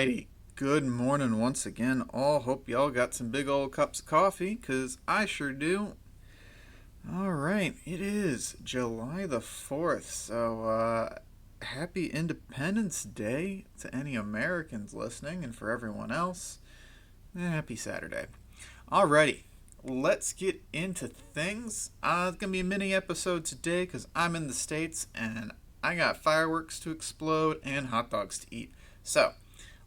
Alrighty, good morning once again all. Hope y'all got some big old cups of coffee, cause I sure do. Alright, it is July the 4th, so happy Independence Day to any Americans listening, and for everyone else, happy Saturday. Alrighty, let's get into things. It's gonna be a mini episode today, cause I'm in the States, and I got fireworks to explode and hot dogs to eat. So,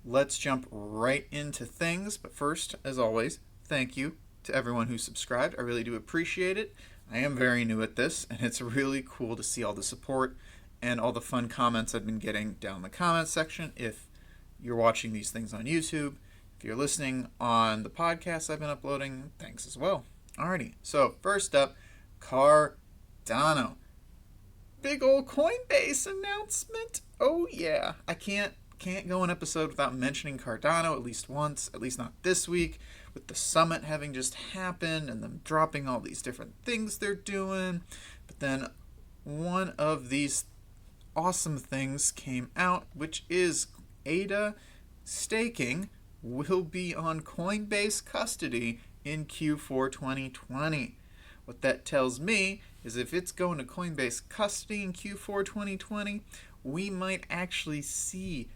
let's jump right into things. But first, as always, thank you to everyone who subscribed. I really do appreciate it. I am very new at this, and it's really cool to see all the support and all the fun comments I've been getting down in the comments section. If you're watching these things on YouTube, if you're listening on the podcast I've been uploading, thanks as well. Alrighty, so first up, Cardano. Big old Coinbase announcement. Oh yeah, I can't go an episode without mentioning Cardano at least once, at least not this week, with the summit having just happened and them dropping all these different things they're doing. But then one of these awesome things came out, which is ADA staking will be on Coinbase custody in Q4 2020. What that tells me is if it's going to Coinbase custody in Q4 2020, we might actually see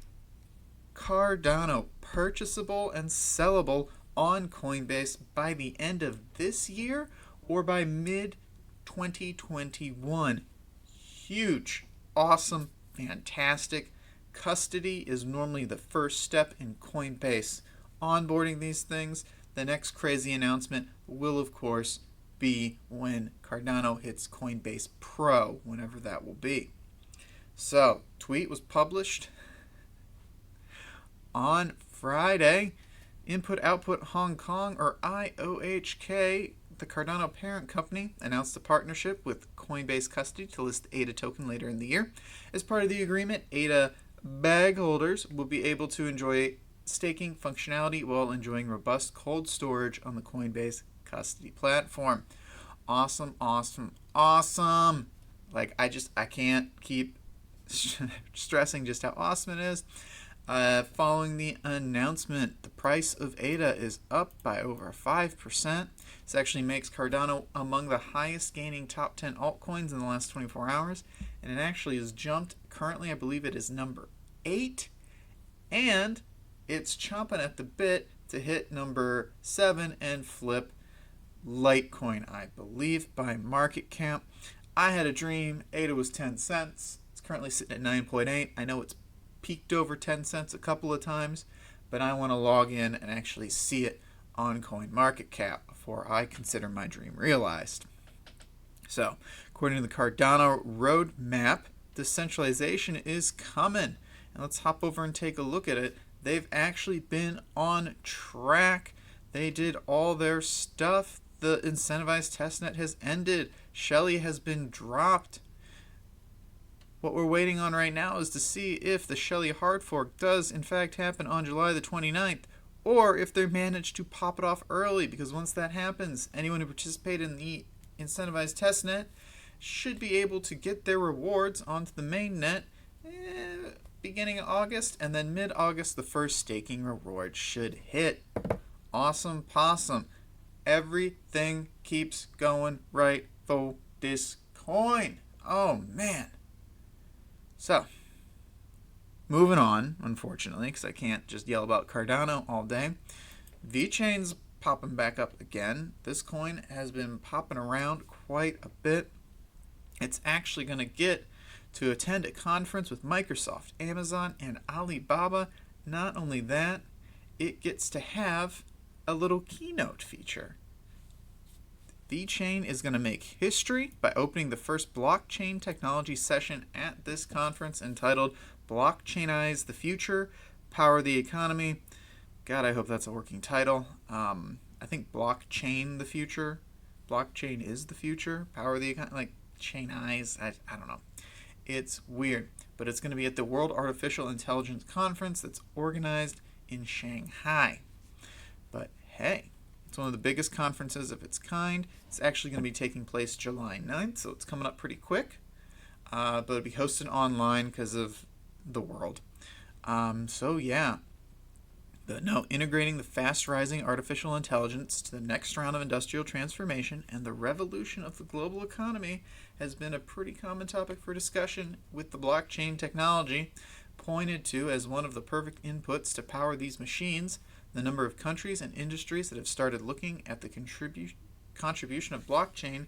Cardano purchasable and sellable on Coinbase by the end of this year or by mid 2021. Huge, awesome, fantastic. Custody is normally the first step in Coinbase onboarding these things. The next crazy announcement will, of course, be when Cardano hits Coinbase Pro, whenever that will be. So, tweet was published on Friday. Input Output Hong Kong, or IOHK, the Cardano parent company, announced a partnership with Coinbase Custody to list the ADA token later in the year. As part of the agreement, ADA bag holders will be able to enjoy staking functionality while enjoying robust cold storage on the Coinbase Custody platform. Awesome, awesome, awesome. Like, I can't keep stressing just how awesome it is. Following the announcement, the price of ADA is up by over 5%. This actually makes Cardano among the highest gaining top 10 altcoins in the last 24 hours. And it actually has jumped. Currently, I believe it is number 8. And it's chomping at the bit to hit number 7 and flip Litecoin, I believe, by market cap. I had a dream. ADA was 10 cents. It's currently sitting at 9.8. I know it's peaked over 10 cents a couple of times, but I want to log in and actually see it on CoinMarketCap before I consider my dream realized. So, according to the Cardano roadmap, decentralization is coming. And let's hop over and take a look at it. They've actually been on track. They did all their stuff. The incentivized testnet has ended. Shelley has been dropped. What we're waiting on right now is to see if the Shelley hard fork does in fact happen on July the 29th, or if they manage to pop it off early, because once that happens, anyone who participated in the incentivized testnet should be able to get their rewards onto the mainnet beginning of August, and then mid-August the first staking reward should hit. Awesome possum. Everything keeps going right for this coin. Oh man. So, moving on, unfortunately, because I can't just yell about Cardano all day. Vechain's popping back up again. This coin has been popping around quite a bit. It's actually going to get to attend a conference with Microsoft, Amazon, and Alibaba. Not only that, it gets to have a little keynote feature. Vechain is going to make history by opening the first blockchain technology session at this conference entitled Blockchainize the Future, Power the Economy. God, I hope that's a working title. I think blockchain the future. Blockchain is the future. Power the economy. Like, chainize. I don't know. It's weird. But it's going to be at the World Artificial Intelligence Conference that's organized in Shanghai. But hey, it's one of the biggest conferences of its kind. It's actually going to be taking place July 9th, so it's coming up pretty quick. But it'll be hosted online because of the world. So yeah, But no, integrating the fast-rising artificial intelligence to the next round of industrial transformation and the revolution of the global economy has been a pretty common topic for discussion, with the blockchain technology pointed to as one of the perfect inputs to power these machines. The number of countries and industries that have started looking at the contribution of blockchain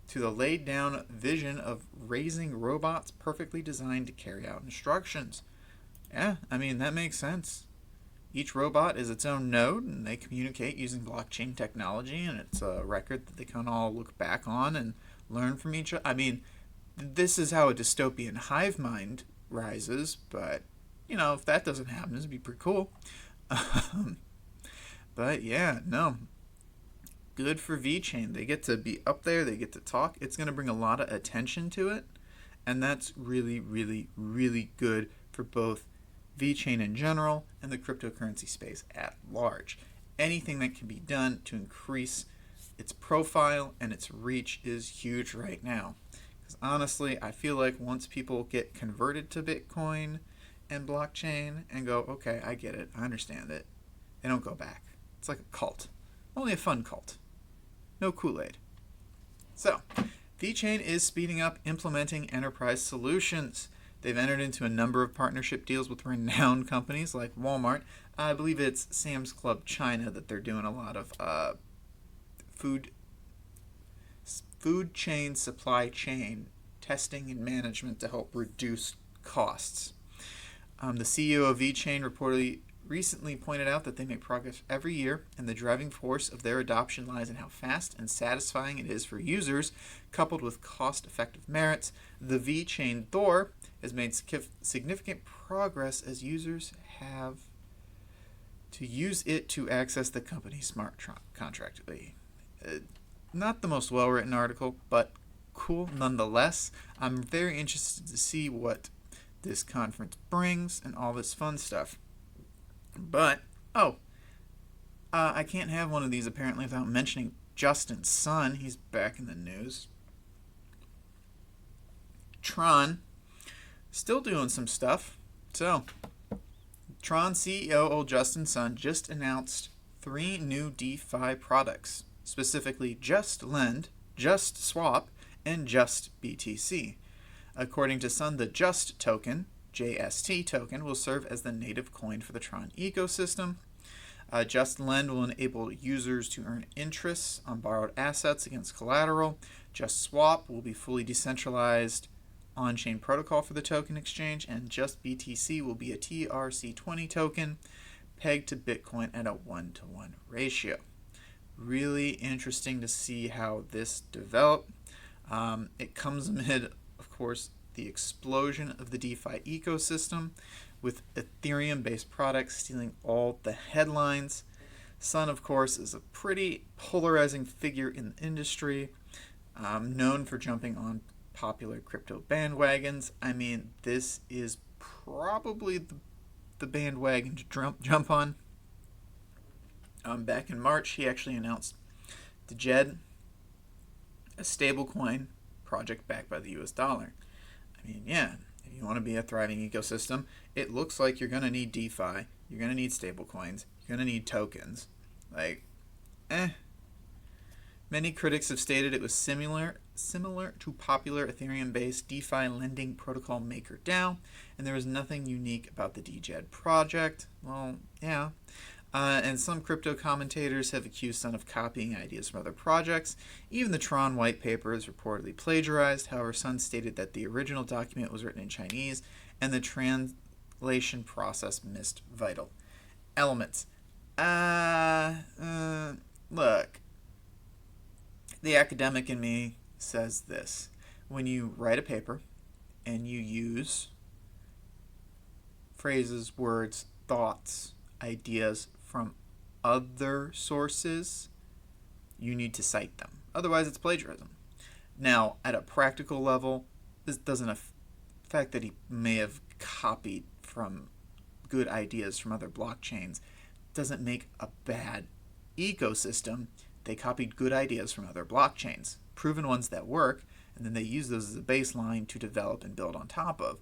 to the laid down vision of raising robots perfectly designed to carry out instructions. Yeah, I mean, that makes sense. Each robot is its own node, and they communicate using blockchain technology, and it's a record that they can all look back on and learn from each other. I mean, this is how a dystopian hive mind rises, but, if that doesn't happen, this would be pretty cool. But yeah, no. Good for Vechain. They get to be up there, they get to talk. It's going to bring a lot of attention to it, and that's really, really, really good for both Vechain in general and the cryptocurrency space at large. Anything that can be done to increase its profile and its reach is huge right now. Because honestly, I feel like once people get converted to Bitcoin and blockchain and go, okay, I get it, I understand it, they don't go back. It's like a cult. Only a fun cult. No Kool-Aid. So, Vechain is speeding up implementing enterprise solutions. They've entered into a number of partnership deals with renowned companies like Walmart. I believe it's Sam's Club China that they're doing a lot of food chain, supply chain testing and management to help reduce costs. The CEO of Vechain reportedly recently pointed out that they make progress every year, and the driving force of their adoption lies in how fast and satisfying it is for users, coupled with cost-effective merits. The Vechain Thor has made significant progress as users have to use it to access the company's smart contract. Not the most well-written article, but cool nonetheless. I'm very interested to see what this conference brings and all this fun stuff. But, I can't have one of these apparently without mentioning Justin Sun. He's back in the news. Tron, still doing some stuff. So, Tron CEO old Justin Sun just announced 3 new DeFi products, specifically Just Lend, Just Swap, and Just BTC. According to Sun, the Just token, JST token, will serve as the native coin for the Tron ecosystem. Just Lend will enable users to earn interest on borrowed assets against collateral. Just Swap will be fully decentralized on-chain protocol for the token exchange, and Just BTC will be a TRC20 token pegged to Bitcoin at a 1-to-1 ratio. Really interesting to see how this developed. It comes amid, of course, the explosion of the DeFi ecosystem, with Ethereum-based products stealing all the headlines. Sun, of course, is a pretty polarizing figure in the industry, known for jumping on popular crypto bandwagons. I mean, this is probably the bandwagon to jump on. Back in March, he actually announced Djed, a stablecoin project backed by the US dollar. I mean, yeah, if you want to be a thriving ecosystem, it looks like you're going to need DeFi, you're going to need stablecoins, you're going to need tokens. Many critics have stated it was similar to popular Ethereum-based DeFi lending protocol MakerDAO, and there was nothing unique about the Djed project. Well, yeah. And some crypto commentators have accused Sun of copying ideas from other projects. Even the Tron white paper is reportedly plagiarized. However, Sun stated that the original document was written in Chinese and the translation process missed vital elements. Look, the academic in me says this. When you write a paper and you use phrases, words, thoughts, ideas from other sources, you need to cite them. Otherwise, it's plagiarism. Now, at a practical level, this doesn't affect that he may have copied from good ideas from other blockchains. Doesn't make a bad ecosystem. They copied good ideas from other blockchains, proven ones that work, and then they use those as a baseline to develop and build on top of.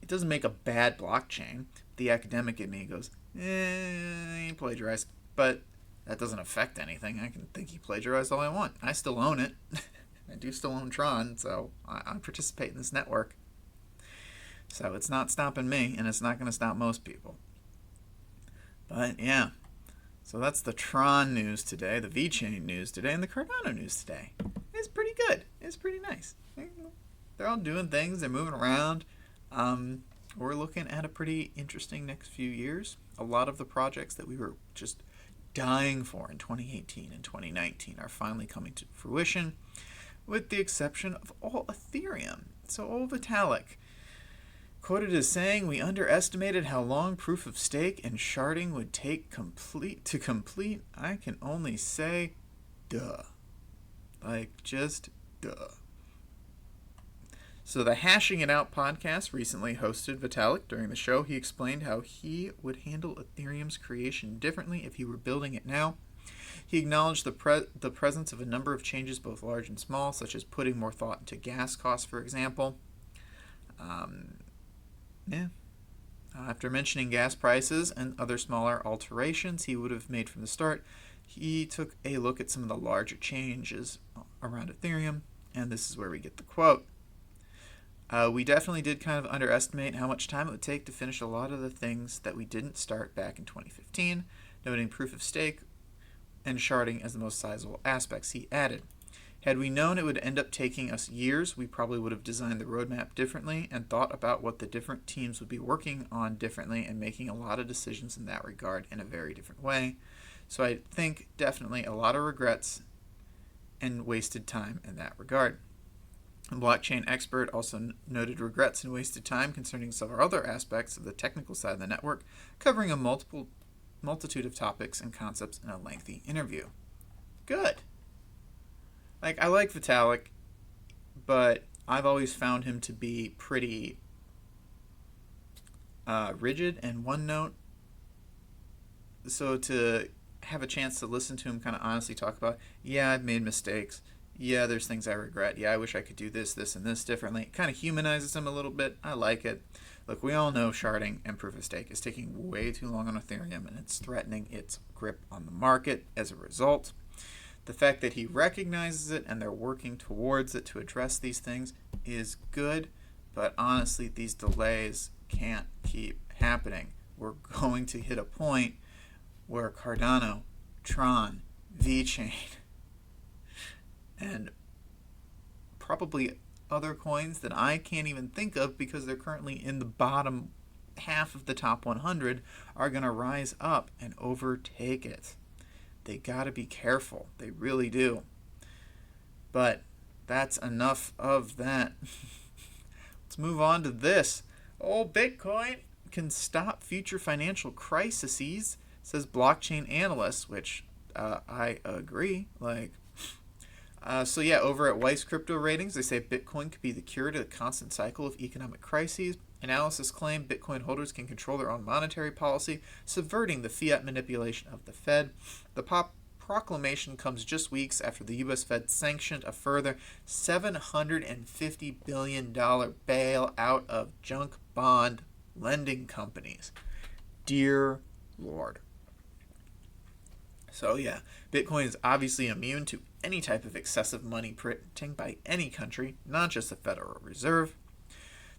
It doesn't make a bad blockchain. The academic in me goes, he plagiarized. But that doesn't affect anything. I can think he plagiarized all I want. I still own it. I do still own Tron, so I participate in this network. So it's not stopping me, and it's not going to stop most people. But yeah, so that's the Tron news today, the Vechain news today, and the Cardano news today. It's pretty good. It's pretty nice. They're all doing things. They're moving around. We're looking at a pretty interesting next few years. A lot of the projects that we were just dying for in 2018 and 2019 are finally coming to fruition, with the exception of all Ethereum. So old Vitalik, quoted as saying, "We underestimated how long proof of stake and sharding would take to complete. I can only say, duh. Like, just duh." So the Hashing It Out podcast recently hosted Vitalik. During the show, he explained how he would handle Ethereum's creation differently if he were building it now. He acknowledged the presence of a number of changes, both large and small, such as putting more thought into gas costs, for example. After mentioning gas prices and other smaller alterations he would have made from the start, he took a look at some of the larger changes around Ethereum, and this is where we get the quote. "We definitely did kind of underestimate how much time it would take to finish a lot of the things that we didn't start back in 2015, noting proof of stake and sharding as the most sizable aspects," he added. "Had we known it would end up taking us years, we probably would have designed the roadmap differently and thought about what the different teams would be working on differently and making a lot of decisions in that regard in a very different way. So I think definitely a lot of regrets and wasted time in that regard." A blockchain expert also noted regrets and wasted time concerning several other aspects of the technical side of the network, covering a multitude of topics and concepts in a lengthy interview. Good. Like, I like Vitalik, but I've always found him to be pretty rigid and one note. So to have a chance to listen to him kind of honestly talk about, yeah, I've made mistakes. Yeah, there's things I regret. Yeah, I wish I could do this, and this differently. It kind of humanizes him a little bit. I like it. Look, we all know sharding and proof of stake is taking way too long on Ethereum, and it's threatening its grip on the market as a result. The fact that he recognizes it and they're working towards it to address these things is good, but honestly, these delays can't keep happening. We're going to hit a point where Cardano, Tron, Vechain, and probably other coins that I can't even think of because they're currently in the bottom half of the top 100 are going to rise up and overtake it. They got to be careful. They really do. But that's enough of that. Let's move on to this. Bitcoin can stop future financial crises, says blockchain analyst, which I agree. Over at Weiss Crypto Ratings, they say Bitcoin could be the cure to the constant cycle of economic crises. Analysis claim Bitcoin holders can control their own monetary policy, subverting the fiat manipulation of the Fed. The proclamation comes just weeks after the U.S. Fed sanctioned a further $750 billion bailout of junk bond lending companies. Dear Lord. So yeah, Bitcoin is obviously immune to any type of excessive money printing by any country, not just the Federal Reserve.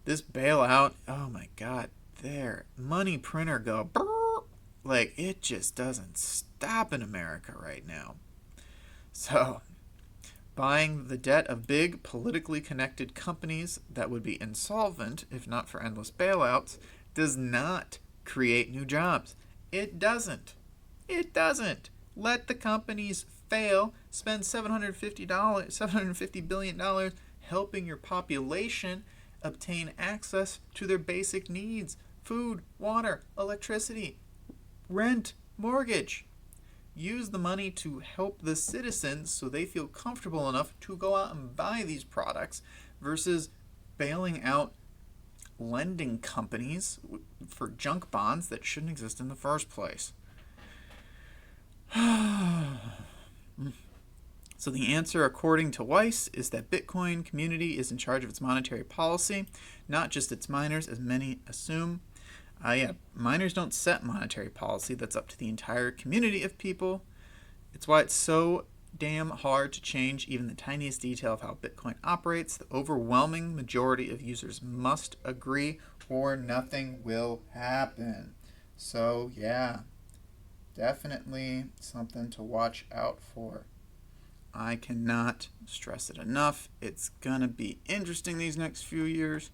This bailout, oh my God, their money printer go brrr, like it just doesn't stop in America right now. So, buying the debt of big politically connected companies that would be insolvent if not for endless bailouts does not create new jobs. It doesn't. It doesn't. Let the companies fail. Spend $750 billion helping your population obtain access to their basic needs: food, water, electricity, rent, mortgage. Use the money to help the citizens so they feel comfortable enough to go out and buy these products versus bailing out lending companies for junk bonds that shouldn't exist in the first place. So the answer, according to Weiss, is that Bitcoin community is in charge of its monetary policy, not just its miners, as many assume. Miners don't set monetary policy. That's up to the entire community of people. It's why it's so damn hard to change even the tiniest detail of how Bitcoin operates. The overwhelming majority of users must agree or nothing will happen. So yeah, definitely something to watch out for. I cannot stress it enough. It's gonna be interesting these next few years.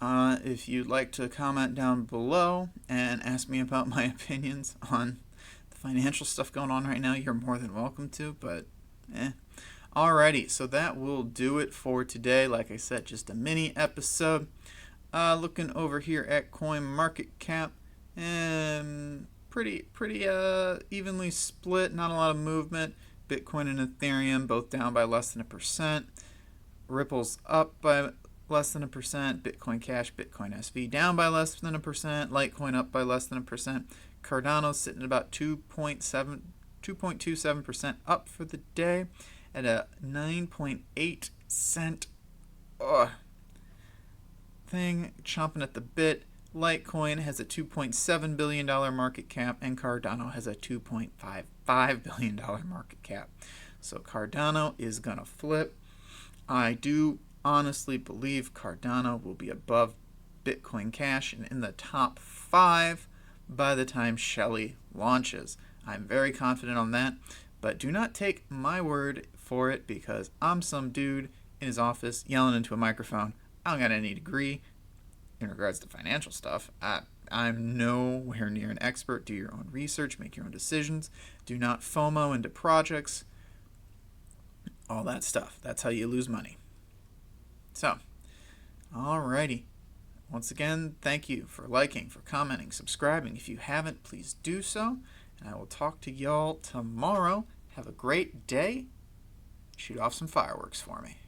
If you'd like to comment down below and ask me about my opinions on the financial stuff going on right now, you're more than welcome to, but Alrighty, so that will do it for today. Like I said, just a mini episode. Looking over here at coin market cap, and pretty evenly split, not a lot of movement. Bitcoin and Ethereum both down by less than 1%. Ripple's up by less than 1%. Bitcoin Cash, Bitcoin SV down by less than 1%. Litecoin up by less than 1%. Cardano's sitting at about 2.27% up for the day at a 9.8 cent thing, chomping at the bit. Litecoin has a $2.7 billion market cap, and Cardano has a $2.55 billion market cap. So Cardano is going to flip. I do honestly believe Cardano will be above Bitcoin Cash and in the top 5 by the time Shelly launches. I'm very confident on that, but do not take my word for it because I'm some dude in his office yelling into a microphone. I don't got any degree in regards to financial stuff. I'm nowhere near an expert. Do your own research, make your own decisions. Do not FOMO into projects. All that stuff. That's how you lose money. So, alrighty. Once again, thank you for liking, for commenting, subscribing. If you haven't, please do so. And I will talk to y'all tomorrow. Have a great day. Shoot off some fireworks for me.